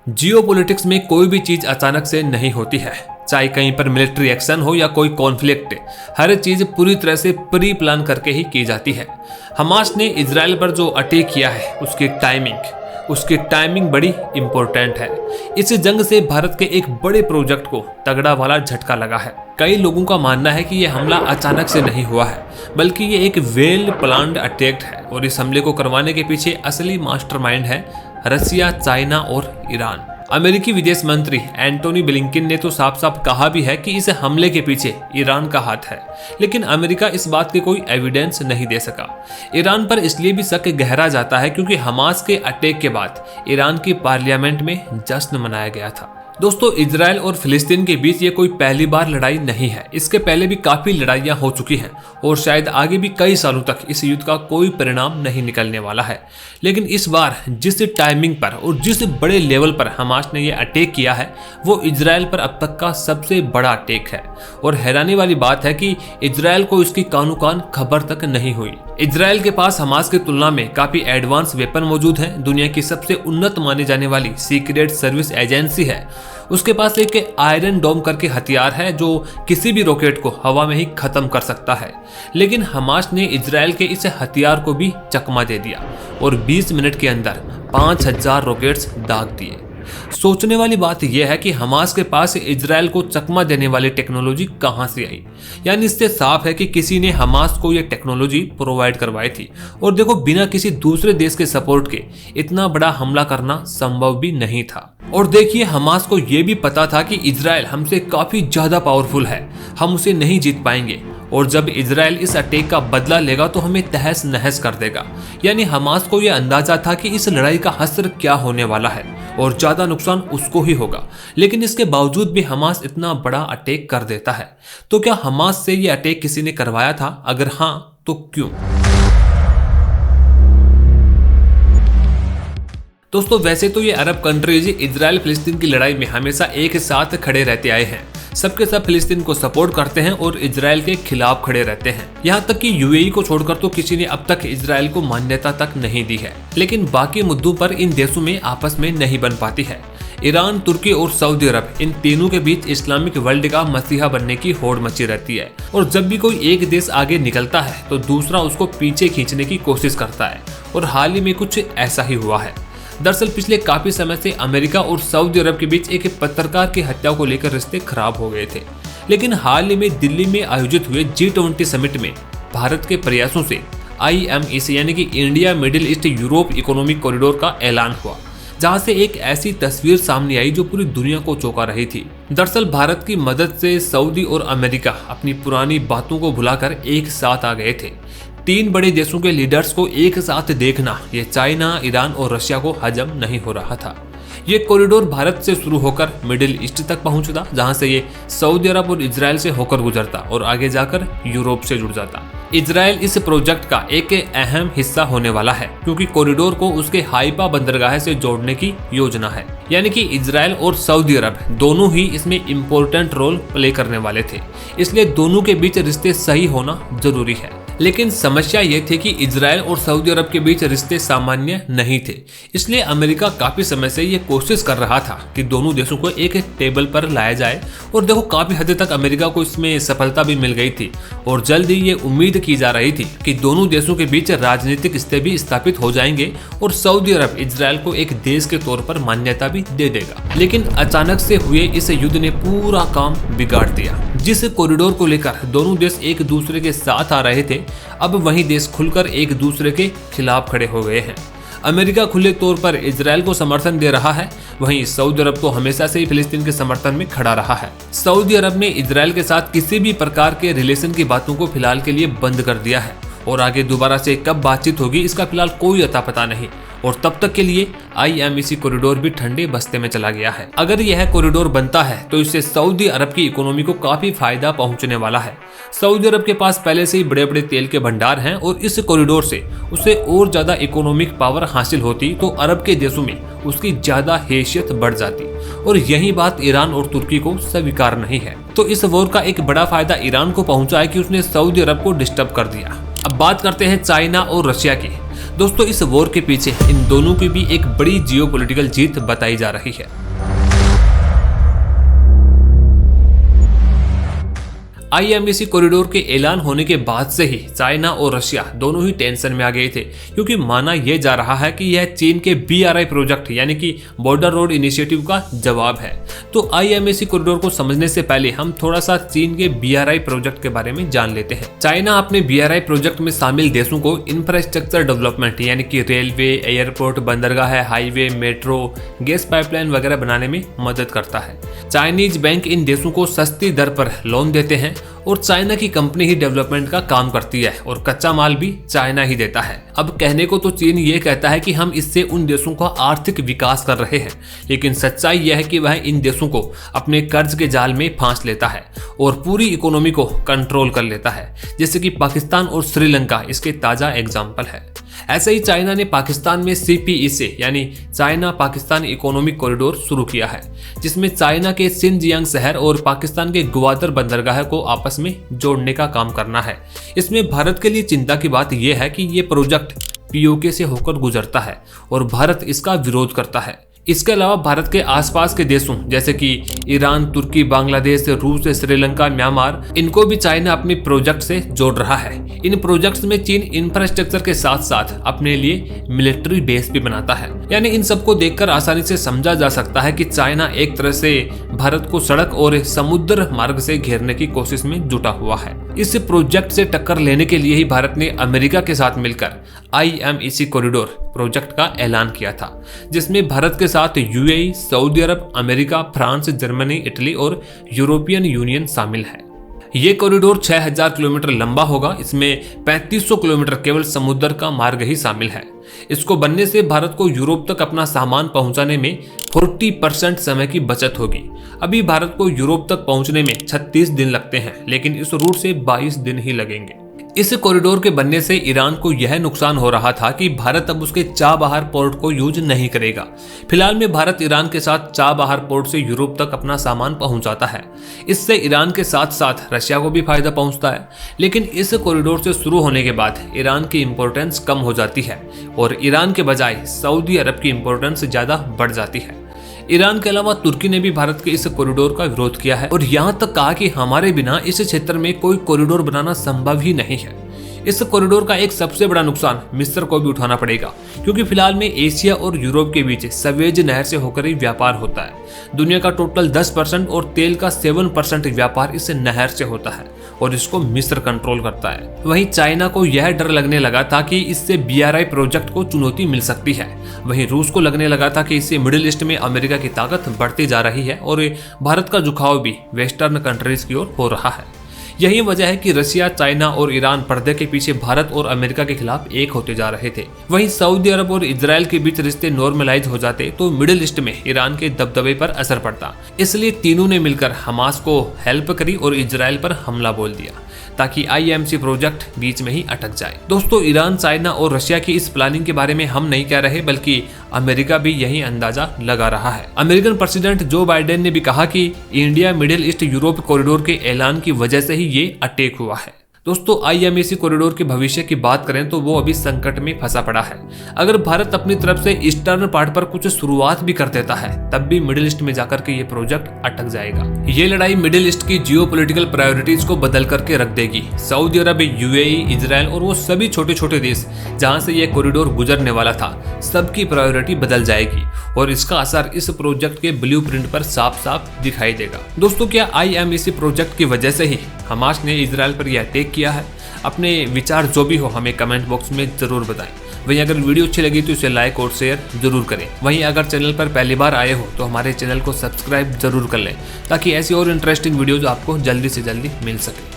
Geopolitics में कोई भी चीज अचानक से नहीं होती है, चाहे कहीं पर मिलिट्री एक्शन हो या कोई कॉन्फ्लिक्ट, हर चीज पूरी तरह से प्री प्लान करके ही की जाती है। हमास ने इजराइल पर जो अटैक किया है उसकी टाइमिंग बड़ी इंपॉर्टेंट है। इस जंग से भारत के एक बड़े प्रोजेक्ट को तगड़ा वाला झटका लगा है। कई लोगों का मानना है कि यह हमला अचानक से नहीं हुआ है, बल्कि ये एक वेल प्लान्ड अटैक है और इस हमले को करवाने के पीछे असली मास्टरमाइंड है रसिया, चाइना और ईरान। अमेरिकी विदेश मंत्री एंटोनी ब्लिंकन ने तो साफ साफ कहा भी है कि इस हमले के पीछे ईरान का हाथ है, लेकिन अमेरिका इस बात के कोई एविडेंस नहीं दे सका। ईरान पर इसलिए भी शक गहरा जाता है क्योंकि हमास के अटैक के बाद ईरान की पार्लियामेंट में जश्न मनाया गया था। दोस्तों, इजराइल और फिलिस्तीन के बीच ये कोई पहली बार लड़ाई नहीं है। इसके पहले भी काफी लड़ाइयां हो चुकी हैं और शायद आगे भी कई सालों तक इस युद्ध का कोई परिणाम नहीं निकलने वाला है। लेकिन इस बार जिस टाइमिंग पर और जिस बड़े लेवल पर हमास ने यह अटैक किया है वो इजराइल पर अब तक का सबसे बड़ा अटैक है। और हैरानी वाली बात है कि इजराइल को इसकी कानो कान खबर तक नहीं हुई। इजराइल के पास हमास की तुलना में काफी एडवांस वेपन मौजूद है। दुनिया की सबसे उन्नत मानी जाने वाली सीक्रेट सर्विस एजेंसी है। उसके पास एक आयरन डोम करके हथियार है जो किसी भी रॉकेट को हवा में ही खत्म कर सकता है। लेकिन हमास ने इजराइल के इस हथियार को भी चकमा दे दिया और 20 मिनट के अंदर 5000 रॉकेट्स दाग दिए। सोचने वाली बात यह है कि हमास के पास इजराइल को चकमा देने वाली टेक्नोलॉजी कहां से आई। यानी इससे साफ है कि किसी ने हमास को यह टेक्नोलॉजी प्रोवाइड करवाई थी। और देखो, बिना किसी दूसरे देश के सपोर्ट के इतना बड़ा हमला करना संभव भी नहीं था। और देखिए, हमास को यह भी पता था कि इजराइल हमसे काफी ज्यादा पावरफुल है, हम उसे नहीं जीत पाएंगे और जब इजराइल इस अटैक का बदला लेगा तो हमें तहस नहस कर देगा। यानी हमास को यह अंदाजा था कि इस लड़ाई का हश्र क्या होने वाला है और ज्यादा नुकसान उसको ही होगा। लेकिन इसके बावजूद भी हमास इतना बड़ा अटैक कर देता है। तो क्या हमास से यह अटैक किसी ने करवाया था? अगर हाँ, तो क्यों? दोस्तों, वैसे तो ये अरब कंट्रीज इजराइल फिलिस्तीन की लड़ाई में हमेशा एक साथ खड़े रहते आए हैं। सबके सब फिलिस्तीन को सपोर्ट करते हैं और इजराइल के खिलाफ खड़े रहते हैं। यहाँ तक कि यूएई को छोड़कर तो किसी ने अब तक इजराइल को मान्यता तक नहीं दी है। लेकिन बाकी मुद्दों पर इन देशों में आपस में नहीं बन पाती है। ईरान, तुर्की और सऊदी अरब, इन तीनों के बीच इस्लामिक वर्ल्ड का मसीहा बनने की होड़ मची रहती है। और जब भी कोई एक देश आगे निकलता है तो दूसरा उसको पीछे खींचने की कोशिश करता है। और हाल ही में कुछ ऐसा ही हुआ है। दरअसल पिछले काफी समय से अमेरिका और सऊदी अरब के बीच एक पत्रकार की हत्या को लेकर रिश्ते खराब हो गए थे। लेकिन हाल ही में दिल्ली में आयोजित हुए G20 समिट में भारत के प्रयासों से IMEC यानी कि India middle east Europe economic corridor का ऐलान हुआ, जहां से एक ऐसी तस्वीर सामने आई जो पूरी दुनिया को चौंका रही थी। दरअसल भारत की मदद से सऊदी और अमेरिका अपनी पुरानी बातों को भुलाकर एक साथ आ गए थे। तीन बड़े देशों के लीडर्स को एक साथ देखना ये चाइना, ईरान और रशिया को हजम नहीं हो रहा था। ये कॉरिडोर भारत से शुरू होकर मिडिल ईस्ट तक पहुंचता, जहां से ये सऊदी अरब और इजराइल से होकर गुजरता और आगे जाकर यूरोप से जुड़ जाता। इजराइल इस प्रोजेक्ट का एक अहम हिस्सा होने वाला है क्योंकि कॉरिडोर को उसके हाइफा बंदरगाह से जोड़ने की योजना है। यानी कि इजराइल और सऊदी अरब दोनों ही इसमें इम्पोर्टेंट रोल प्ले करने वाले थे, इसलिए दोनों के बीच रिश्ते सही होना जरूरी है। लेकिन समस्या ये थी कि इजराइल और सऊदी अरब के बीच रिश्ते सामान्य नहीं थे, इसलिए अमेरिका काफी समय से ये कोशिश कर रहा था कि दोनों देशों को एक टेबल पर लाया जाए। और देखो, काफी हद तक अमेरिका को इसमें सफलता भी मिल गई थी और जल्द ही ये उम्मीद की जा रही थी कि दोनों देशों के बीच राजनीतिक रिश्ते भी स्थापित हो जाएंगे और सऊदी अरब इजराइल को एक देश के तौर पर मान्यता भी दे देगा। लेकिन अचानक से हुए इस युद्ध ने पूरा काम बिगाड़ दिया। जिस कॉरिडोर को लेकर दोनों देश एक दूसरे के साथ आ रहे थे, अब वही देश खुलकर एक दूसरे के खिलाफ खड़े हो गए हैं। अमेरिका खुले तौर पर इजराइल को समर्थन दे रहा है, वहीं सऊदी अरब तो हमेशा से ही फिलिस्तीन के समर्थन में खड़ा रहा है। सऊदी अरब ने इजराइल के साथ किसी भी प्रकार के रिलेशन की बातों को फिलहाल के लिए बंद कर दिया है और आगे दोबारा से कब बातचीत होगी इसका फिलहाल कोई अता पता नहीं। और तब तक के लिए IMEC कॉरिडोर भी ठंडे बस्ते में चला गया है। अगर यह कॉरिडोर बनता है तो इससे सऊदी अरब की इकोनॉमी को काफी फायदा पहुंचने वाला है। सऊदी अरब के पास पहले से ही बड़े बड़े तेल के भंडार हैं और इस कॉरिडोर से उसे और ज्यादा इकोनॉमिक पावर हासिल होती तो अरब के देशों में उसकी ज्यादा हैसियत बढ़ जाती। और यही बात ईरान और तुर्की को स्वीकार नहीं है। तो इस वॉर का एक बड़ा फायदा ईरान को पहुंचा है कि उसने सऊदी अरब को डिस्टर्ब कर दिया। अब बात करते हैं चाइना और रशिया की। दोस्तों इस वॉर के पीछे इन दोनों की भी एक बड़ी जियोपॉलिटिकल जीत बताई जा रही है। IMEC कॉरिडोर के ऐलान होने के बाद से ही चाइना और रशिया दोनों ही टेंशन में आ गए थे, क्योंकि माना यह जा रहा है कि यह चीन के BRI प्रोजेक्ट यानी कि बॉर्डर रोड इनिशिएटिव का जवाब है। तो IMEC कॉरिडोर को समझने से पहले हम थोड़ा सा चीन के BRI प्रोजेक्ट के बारे में जान लेते हैं। चाइना अपने BRI प्रोजेक्ट में शामिल देशों को इंफ्रास्ट्रक्चर डेवलपमेंट यानी कि रेलवे, एयरपोर्ट, बंदरगाह, हाईवे, मेट्रो, गैस पाइपलाइन वगैरह बनाने में मदद करता है। चाइनीज बैंक इन देशों को सस्ती दर पर लोन देते हैं और चाइना की कंपनी ही डेवलपमेंट का काम करती है और कच्चा माल भी चाइना ही देता है। अब कहने को तो चीन ये कहता है कि हम इससे उन देशों का आर्थिक विकास कर रहे हैं, लेकिन सच्चाई यह है कि वह इन देशों को अपने कर्ज के जाल में फांस लेता है और पूरी इकोनॉमी को कंट्रोल कर लेता है, जैसे कि पाकिस्तान और श्रीलंका इसके ताजा एग्जाम्पल है। ऐसे ही चाइना ने पाकिस्तान में CPEC यानी चाइना पाकिस्तान इकोनॉमिक कॉरिडोर शुरू किया है, जिसमें चाइना के शिनजियांग शहर और पाकिस्तान के ग्वादर बंदरगाह को आपस में जोड़ने का काम करना है। इसमें भारत के लिए चिंता की बात यह है कि ये प्रोजेक्ट POK से होकर गुजरता है और भारत इसका विरोध करता है। इसके अलावा भारत के आसपास के देशों जैसे कि ईरान, तुर्की, बांग्लादेश, रूस, श्रीलंका, म्यांमार, इनको भी चाइना अपने प्रोजेक्ट से जोड़ रहा है। इन प्रोजेक्ट्स में चीन इंफ्रास्ट्रक्चर के साथ साथ अपने लिए मिलिट्री बेस भी बनाता है। यानी इन सबको देखकर आसानी से समझा जा सकता है कि चाइना एक तरह से भारत को सड़क और समुद्र मार्ग से घेरने की कोशिश में जुटा हुआ है। इस प्रोजेक्ट से टक्कर लेने के लिए ही भारत ने अमेरिका के साथ मिलकर IMEC कॉरिडोर प्रोजेक्ट का ऐलान किया था, जिसमें भारत के साथ UAE, सऊदी अरब, अमेरिका, फ्रांस, जर्मनी, इटली और यूरोपियन यूनियन शामिल है। ये कॉरिडोर 6000 किलोमीटर लंबा होगा। इसमें 3500 किलोमीटर केवल समुद्र का मार्ग ही शामिल है। इसको बनने से भारत को यूरोप तक अपना सामान पहुंचाने में 40% समय की बचत होगी। अभी भारत को यूरोप तक पहुंचने में 36 दिन लगते हैं, लेकिन इस रूट से 22 दिन ही लगेंगे। इस कॉरिडोर के बनने से ईरान को यह नुकसान हो रहा था कि भारत अब उसके चाबहार पोर्ट को यूज नहीं करेगा। फिलहाल में भारत ईरान के साथ चाबहार पोर्ट से यूरोप तक अपना सामान पहुंचाता है। इससे ईरान के साथ साथ रशिया को भी फायदा पहुंचता है, लेकिन इस कॉरिडोर से शुरू होने के बाद ईरान की इंपॉर्टेंस कम हो जाती है और ईरान के बजाय सऊदी अरब की इंपॉर्टेंस ज्यादा बढ़ जाती है। ईरान के अलावा तुर्की ने भी भारत के इस कॉरिडोर का विरोध किया है और यहाँ तक कहा कि हमारे बिना इस क्षेत्र में कोई कॉरिडोर बनाना संभव ही नहीं है। इस कॉरिडोर का एक सबसे बड़ा नुकसान मिस्र को भी उठाना पड़ेगा, क्योंकि फिलहाल में एशिया और यूरोप के बीच सवेज नहर से होकर ही व्यापार होता है। दुनिया का टोटल 10% और तेल का 7% व्यापार इस नहर से होता है और इसको मिस्र कंट्रोल करता है। वहीं चाइना को यह डर लगने लगा था कि इससे BRI प्रोजेक्ट को चुनौती मिल सकती है। वहीं रूस को लगने लगा था कि इससे मिडिल ईस्ट में अमेरिका की ताकत बढ़ती जा रही है और भारत का झुकाव भी वेस्टर्न कंट्रीज की ओर हो रहा है। यही वजह है कि रशिया, चाइना और ईरान पर्दे के पीछे भारत और अमेरिका के खिलाफ एक होते जा रहे थे। वहीं सऊदी अरब और इजराइल के बीच रिश्ते नॉर्मलाइज हो जाते तो मिडिल ईस्ट में ईरान के दबदबे पर असर पड़ता। इसलिए तीनों ने मिलकर हमास को हेल्प करी और इजराइल पर हमला बोल दिया, ताकि IMEC प्रोजेक्ट बीच में ही अटक जाए। दोस्तों, ईरान, चाइना और रशिया की इस प्लानिंग के बारे में हम नहीं कह रहे, बल्कि अमेरिका भी यही अंदाजा लगा रहा है। अमेरिकन प्रेसिडेंट जो बाइडेन ने भी कहा कि India middle east Europe corridor के ऐलान की वजह से ही ये अटैक हुआ है। दोस्तों, IMEC कॉरिडोर के भविष्य की बात करें तो वो अभी संकट में फंसा पड़ा है। अगर भारत अपनी तरफ से ईस्टर्न पार्ट पर कुछ शुरुआत भी कर देता है, तब भी मिडिल ईस्ट में जाकर के ये प्रोजेक्ट अटक जाएगा। ये लड़ाई मिडिल ईस्ट की जियोपॉलिटिकल प्रायोरिटीज को बदल करके रख देगी। सऊदी अरब, UAE, इजराइल और वो सभी छोटे छोटे देश जहाँ से ये कॉरिडोर गुजरने वाला था, सबकी प्रायोरिटी बदल जाएगी और इसका असर इस प्रोजेक्ट के ब्लूप्रिंट पर साफ साफ दिखाई देगा। दोस्तों, क्या IMEC प्रोजेक्ट की वजह से ही हमास ने इजराइल पर यह अटैक किया है? अपने विचार जो भी हो हमें कमेंट बॉक्स में जरूर बताएं। वहीं अगर वीडियो अच्छी लगी तो इसे लाइक और शेयर जरूर करें। वहीं अगर चैनल पर पहली बार आए हो तो हमारे चैनल को सब्सक्राइब जरूर कर लें, ताकि ऐसी और इंटरेस्टिंग वीडियोज आपको जल्दी से जल्दी मिल सके।